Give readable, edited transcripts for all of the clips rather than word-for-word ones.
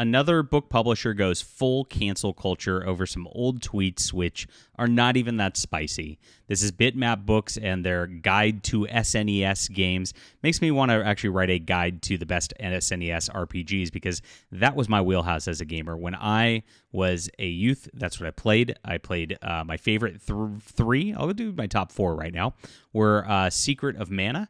another book publisher goes full cancel culture over some old tweets which are not even that spicy. This is Bitmap Books and their guide to SNES games. Makes me want to actually write a guide to the best SNES RPGs because that was my wheelhouse as a gamer. When I was a youth, that's what I played. I played my favorite three. I'll do my top four right now. Were Secret of Mana,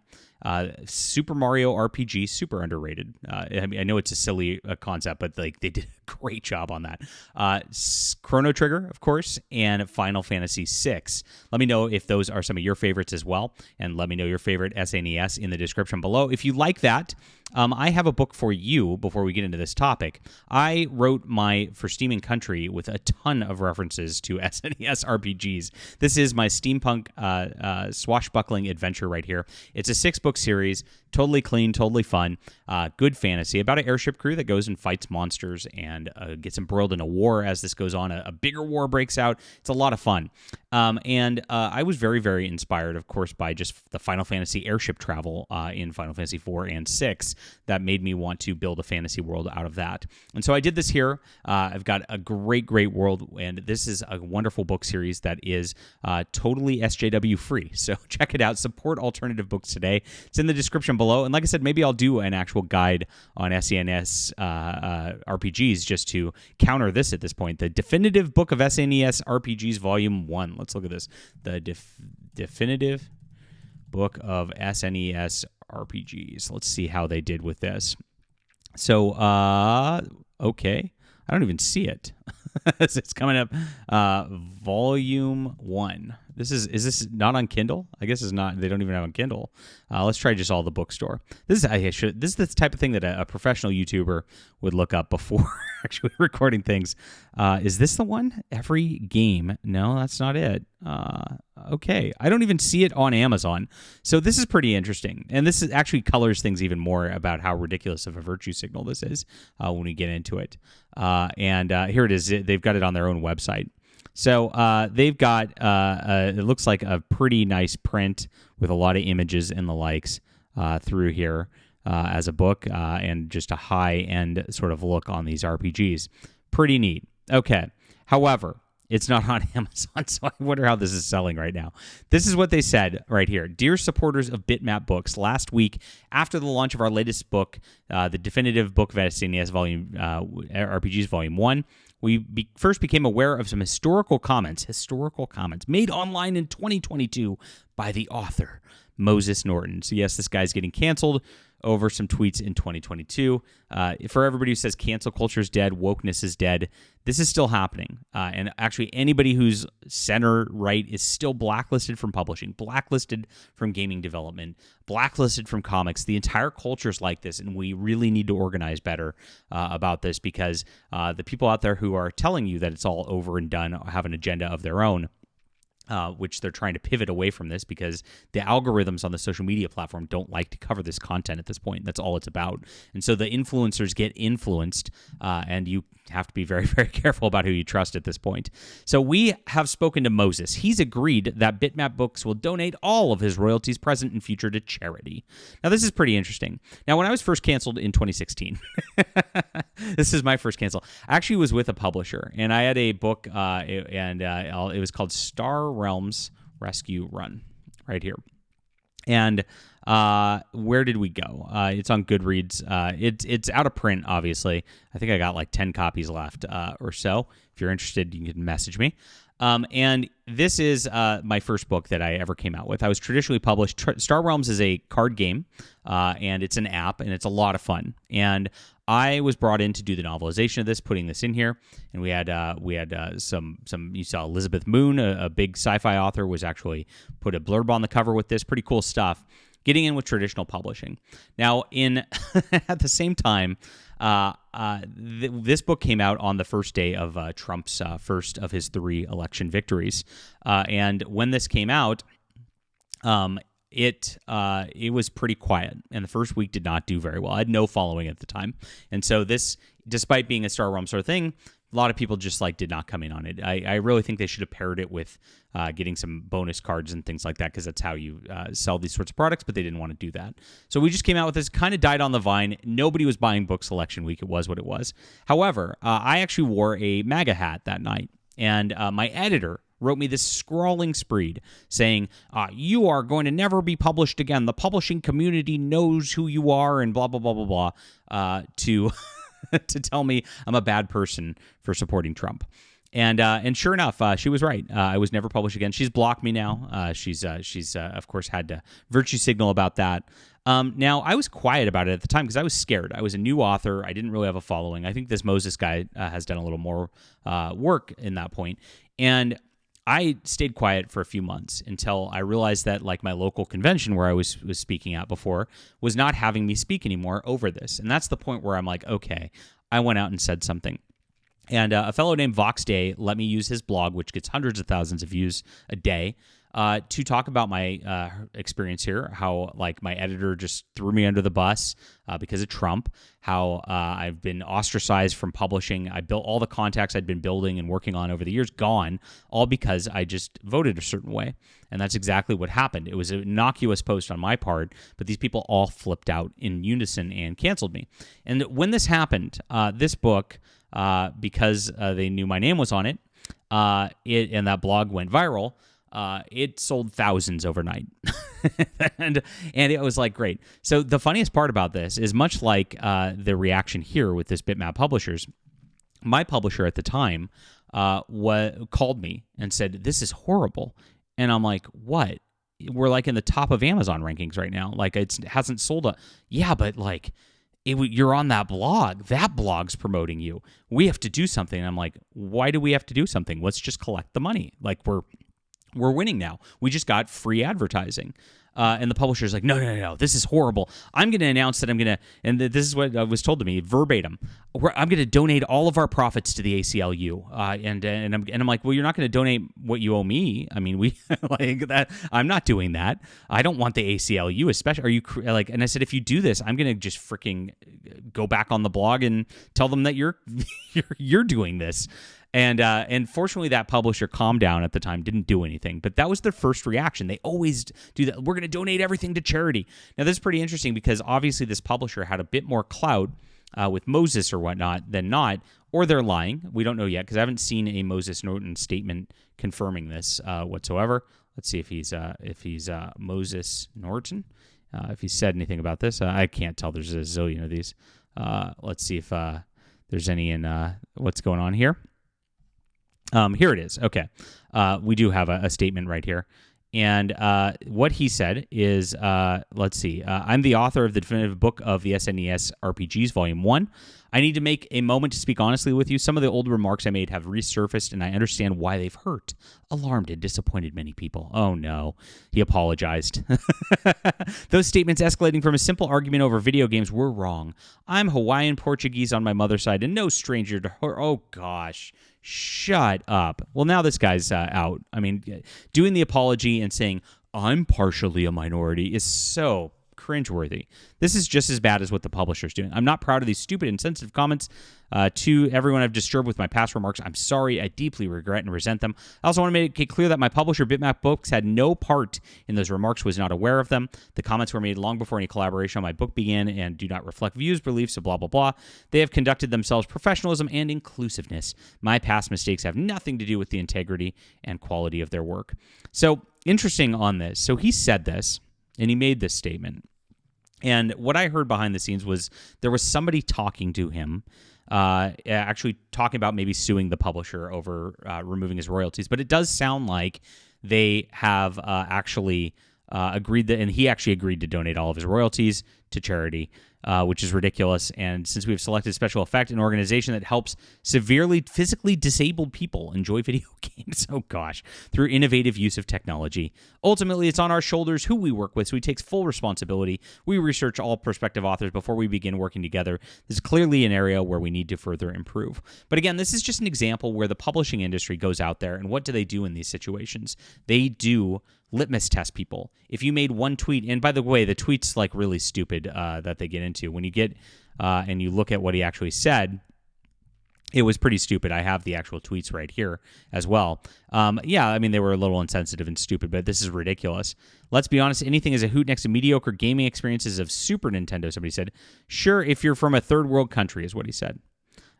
Super Mario RPG, super underrated. I know it's a silly concept, but like they did a great job on that. Chrono Trigger, of course, and Final Fantasy VI. Let me know if those are some of your favorites as well, and let me know your favorite SNES in the description below. If you like that, I have a book for you before we get into this topic. I wrote my For Steam and Country with a ton of references to SNES RPGs. This is my steampunk swashbuckling adventure right here. It's a 6-book series, totally clean, totally fun, good fantasy, about an airship crew that goes and fights monsters and gets embroiled in a war as this goes on. A bigger war breaks out. It's a lot of fun. And I was very, very inspired, of course, by just the Final Fantasy airship travel in Final Fantasy IV and VI that made me want to build a fantasy world out of that. And so I did this here. I've got a great, great world, and this is a wonderful book series that is totally SJW free. So check it out. Support alternative books today. It's in the description below. And like I said, maybe I'll do an actual guide on SNES RPGs just to counter this at this point. The Definitive Book of SNES RPGs Volume 1. Let's look at this. The Definitive Book of SNES RPGs. Let's see how they did with this. So, okay. I don't even see it. It's coming up. Volume 1. Is this not on Kindle? I guess it's not. They don't even have on Kindle. Let's try just all the bookstore. This is the type of thing that a professional YouTuber would look up before actually recording things. Is this the one? Every game? No, that's not it. Okay. I don't even see it on Amazon. So this is pretty interesting. And this is actually colors things even more about how ridiculous of a virtue signal this is when we get into it. And here it is. They've got it on their own website. So they've got, it looks like a pretty nice print with a lot of images and the likes through here as a book and just a high-end sort of look on these RPGs. Pretty neat. Okay. However, it's not on Amazon, so I wonder how this is selling right now. This is what they said right here. Dear supporters of Bitmap Books, last week, after the launch of our latest book, the Definitive Book of SNES RPGs Volume 1, we first became aware of some historical comments made online in 2022 by the author, Moses Norton. So yes, this guy's getting canceled over some tweets in 2022. For everybody who says cancel culture is dead, wokeness is dead, this is still happening. And actually, anybody who's center-right is still blacklisted from publishing, blacklisted from gaming development, blacklisted from comics. The entire culture is like this, and we really need to organize better about this because the people out there who are telling you that it's all over and done have an agenda of their own. Which they're trying to pivot away from this because the algorithms on the social media platform don't like to cover this content at this point. That's all it's about. And so the influencers get influenced, and you have to be very, very careful about who you trust at this point. So we have spoken to Moses. He's agreed that Bitmap Books will donate all of his royalties present and future to charity. Now, this is pretty interesting. Now, when I was first canceled in 2016, this is my first cancel. I actually was with a publisher, and I had a book, it was called Star Realms Rescue Run right here. And where did we go? It's on Goodreads. It's out of print, obviously. I think I got like 10 copies left or so. If you're interested, you can message me. And this is my first book that I ever came out with. I was traditionally published. Star Realms is a card game, and it's an app, and it's a lot of fun. And I was brought in to do the novelization of this, putting this in here, and we had some. You saw Elizabeth Moon, a big sci-fi author, was actually put a blurb on the cover with this. Pretty cool stuff. Getting in with traditional publishing. Now, at the same time, this book came out on the first day of Trump's first of his 3 election victories, and when this came out, it was pretty quiet, and the first week did not do very well. I had no following at the time, and so this, despite being a Star Realms sort of thing, a lot of people just like did not come in on it. I really think they should have paired it with getting some bonus cards and things like that, because that's how you sell these sorts of products, but they didn't want to do that. So we just came out with this, kind of died on the vine. Nobody was buying book selection week. It was what it was. However, I actually wore a MAGA hat that night, and my editor wrote me this scrawling screed saying, you are going to never be published again. The publishing community knows who you are, and blah, blah, blah, blah, blah, to to tell me I'm a bad person for supporting Trump. And sure enough, she was right. I was never published again. She's blocked me now. She's of course had to virtue signal about that. Now, I was quiet about it at the time because I was scared. I was a new author. I didn't really have a following. I think this Moses guy has done a little more work in that point. And I stayed quiet for a few months until I realized that, like, my local convention where I was speaking at before was not having me speak anymore over this. And that's the point where I'm like, okay, I went out and said something. And a fellow named Vox Day let me use his blog, which gets hundreds of thousands of views a day, to talk about my experience here, how, like, my editor just threw me under the bus because of Trump, how I've been ostracized from publishing. I built all the contacts I'd been building and working on over the years, gone, all because I just voted a certain way. And that's exactly what happened. It was an innocuous post on my part, but these people all flipped out in unison and canceled me. And when this happened, this book, because they knew my name was on it, and that blog went viral, it sold thousands overnight. and it was like, great. So the funniest part about this is, much like the reaction here with this Bitmap Publishers, my publisher at the time called me and said, this is horrible. And I'm like, what? We're like in the top of Amazon rankings right now. Like, it hasn't sold yeah, but like, you're on that blog. That blog's promoting you. We have to do something. And I'm like, why do we have to do something? Let's just collect the money. Like, we're winning now. We just got free advertising. And the publisher's like, no, this is horrible. I'm going to announce that and this is what was told to me verbatim. I'm going to donate all of our profits to the ACLU. And I'm like, well, you're not going to donate what you owe me. I mean, we like that. I'm not doing that. I don't want the ACLU, especially. Are you like? And I said, if you do this, I'm going to just freaking go back on the blog and tell them that you're doing this. And fortunately, that publisher calmed down at the time, didn't do anything. But that was their first reaction. They always do that. We're going to donate everything to charity. Now, this is pretty interesting because obviously this publisher had a bit more clout with Moses or whatnot than not, or they're lying. We don't know yet because I haven't seen a Moses Norton statement confirming this whatsoever. Let's see if he's Moses Norton, if he said anything about this. I can't tell. There's a zillion of these. Let's see if there's any in what's going on here. Here it is. Okay. We do have a statement right here. And what he said is, let's see. I'm the author of the definitive book of the SNES RPGs, Volume 1. I need to make a moment to speak honestly with you. Some of the old remarks I made have resurfaced, and I understand why they've hurt, alarmed, and disappointed many people. Oh, no. He apologized. Those statements escalating from a simple argument over video games were wrong. I'm Hawaiian Portuguese on my mother's side and no stranger to her. Oh, gosh. Shut up. Well, now this guy's out. I mean, doing the apology and saying, I'm partially a minority is so cringeworthy. This is just as bad as what the publisher's doing. I'm not proud of these stupid, insensitive comments. To everyone I've disturbed with my past remarks, I'm sorry. I deeply regret and resent them. I also want to make it clear that my publisher, Bitmap Books, had no part in those remarks, was not aware of them. The comments were made long before any collaboration on my book began and do not reflect views, beliefs, blah, blah, blah. They have conducted themselves professionalism and inclusiveness. My past mistakes have nothing to do with the integrity and quality of their work. So, interesting on this. So, he said this, and he made this statement. And what I heard behind the scenes was there was somebody talking to him, actually talking about maybe suing the publisher over removing his royalties. But it does sound like they have actually agreed that, and he actually agreed to donate all of his royalties to charity, which is ridiculous. And since we've selected Special Effect, an organization that helps severely physically disabled people enjoy video games, oh gosh, through innovative use of technology. Ultimately, it's on our shoulders who we work with, so he takes full responsibility. We research all prospective authors before we begin working together. This is clearly an area where we need to further improve. But again, this is just an example where the publishing industry goes out there, and what do they do in these situations? They do litmus test people. If you made one tweet, and by the way, the tweet's like really stupid that they get into. When you get and you look at what he actually said, It was pretty stupid. I have the actual tweets right here as well. Yeah, I mean, they were a little insensitive and stupid, but this is ridiculous. Let's be honest, anything is a hoot next to mediocre gaming experiences of Super Nintendo, somebody said. Sure, if you're from a third world country, is what he said.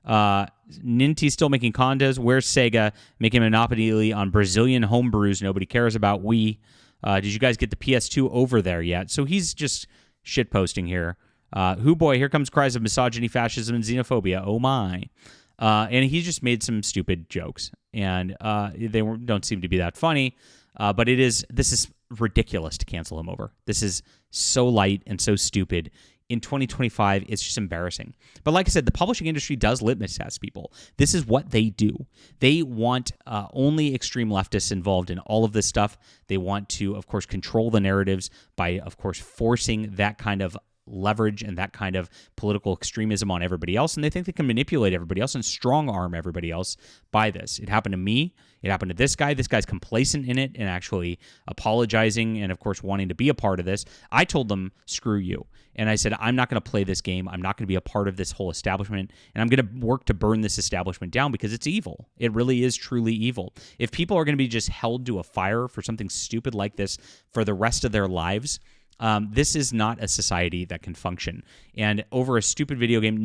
Nintendo's still making condos. Where's Sega making a monopoly on Brazilian homebrews nobody cares about? Did you guys get the PS2 over there yet? So he's just shitposting here. Who boy, here comes cries of misogyny, fascism, and xenophobia. Oh my. And he just made some stupid jokes, and they don't seem to be that funny. But this is ridiculous to cancel him over. This is so light and so stupid. In 2025, it's just embarrassing. But like I said, the publishing industry does litmus test people. This is what they do. They want only extreme leftists involved in all of this stuff. They want to, of course, control the narratives by, of course, forcing that kind of leverage and that kind of political extremism on everybody else, and they think they can manipulate everybody else and strong-arm everybody else by this. It happened to me. It happened to this guy. This guy's complacent in it and actually apologizing and, of course, wanting to be a part of this. I told them, screw you. And I said, I'm not going to play this game. I'm not going to be a part of this whole establishment, and I'm going to work to burn this establishment down because it's evil. It really is truly evil. If people are going to be just held to a fire for something stupid like this for the rest of their lives, this is not a society that can function. And over a stupid video game,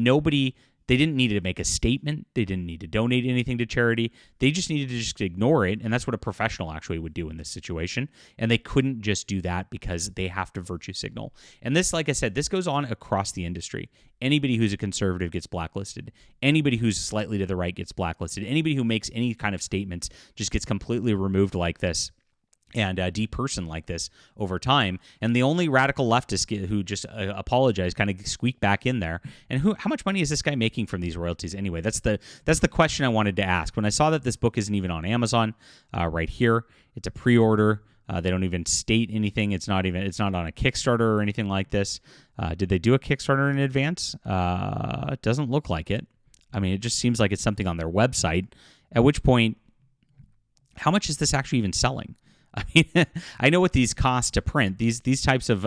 they didn't need to make a statement. They didn't need to donate anything to charity. They just needed to just ignore it. And that's what a professional actually would do in this situation. And they couldn't just do that because they have to virtue signal. And this, like I said, this goes on across the industry. Anybody who's a conservative gets blacklisted. Anybody who's slightly to the right gets blacklisted. Anybody who makes any kind of statements just gets completely removed like this and depersoned like this over time. And the only radical leftists who just apologize kind of squeak back in there. And how much money is this guy making from these royalties anyway? That's the question I wanted to ask. When I saw that this book isn't even on Amazon, right here, it's a pre-order. They don't even state anything. It's not on a Kickstarter or anything like this. Did they do a Kickstarter in advance? It doesn't look like it. I mean, it just seems like it's something on their website, at which point, how much is this actually even selling? I mean, I know what these cost to print. These types of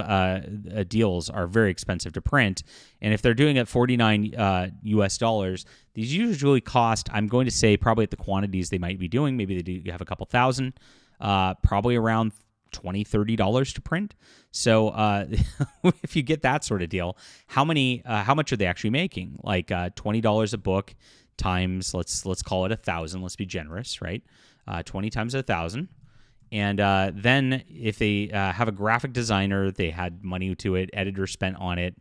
deals are very expensive to print, and if they're doing it $49 US, these usually cost, I'm going to say, probably at the quantities they might be doing, maybe they do have a couple thousand, probably around $20, $30 to print. So if you get that sort of deal, how much are they actually making? Like $20 a book times, let's call it 1,000. Let's be generous, right? 20 times 1,000. And then if they have a graphic designer, they had money to it, editor spent on it,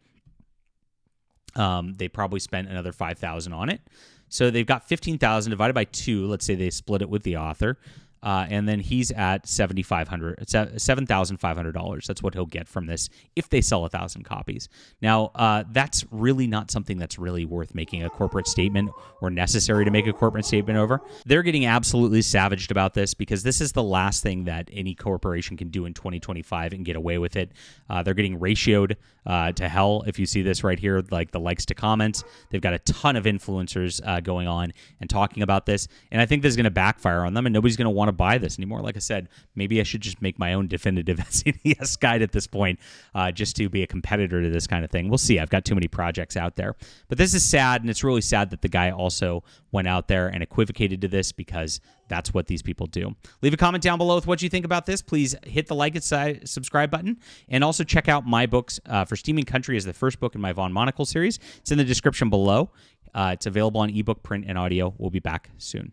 they probably spent another $5,000 on it. So they've got $15,000 divided by 2. Let's say they split it with the author. And then he's at $7,500. That's what he'll get from this if they sell 1,000 copies. Now, that's really not something that's really worth making a corporate statement or necessary to make a corporate statement over. They're getting absolutely savaged about this because this is the last thing that any corporation can do in 2025 and get away with it. They're getting ratioed to hell. If you see this right here, like the likes to comments, they've got a ton of influencers going on and talking about this. And I think this is going to backfire on them, and nobody's going to want to buy this anymore. Like I said, maybe I should just make my own definitive SNES guide at this point, just to be a competitor to this kind of thing. We'll see. I've got too many projects out there. But this is sad, and it's really sad that the guy also went out there and equivocated to this because that's what these people do. Leave a comment down below with what you think about this. Please hit the like and subscribe button, and also check out my books. For Steam and Country is the first book in my Von Monocle series. It's in the description below. It's available on ebook, print, and audio. We'll be back soon.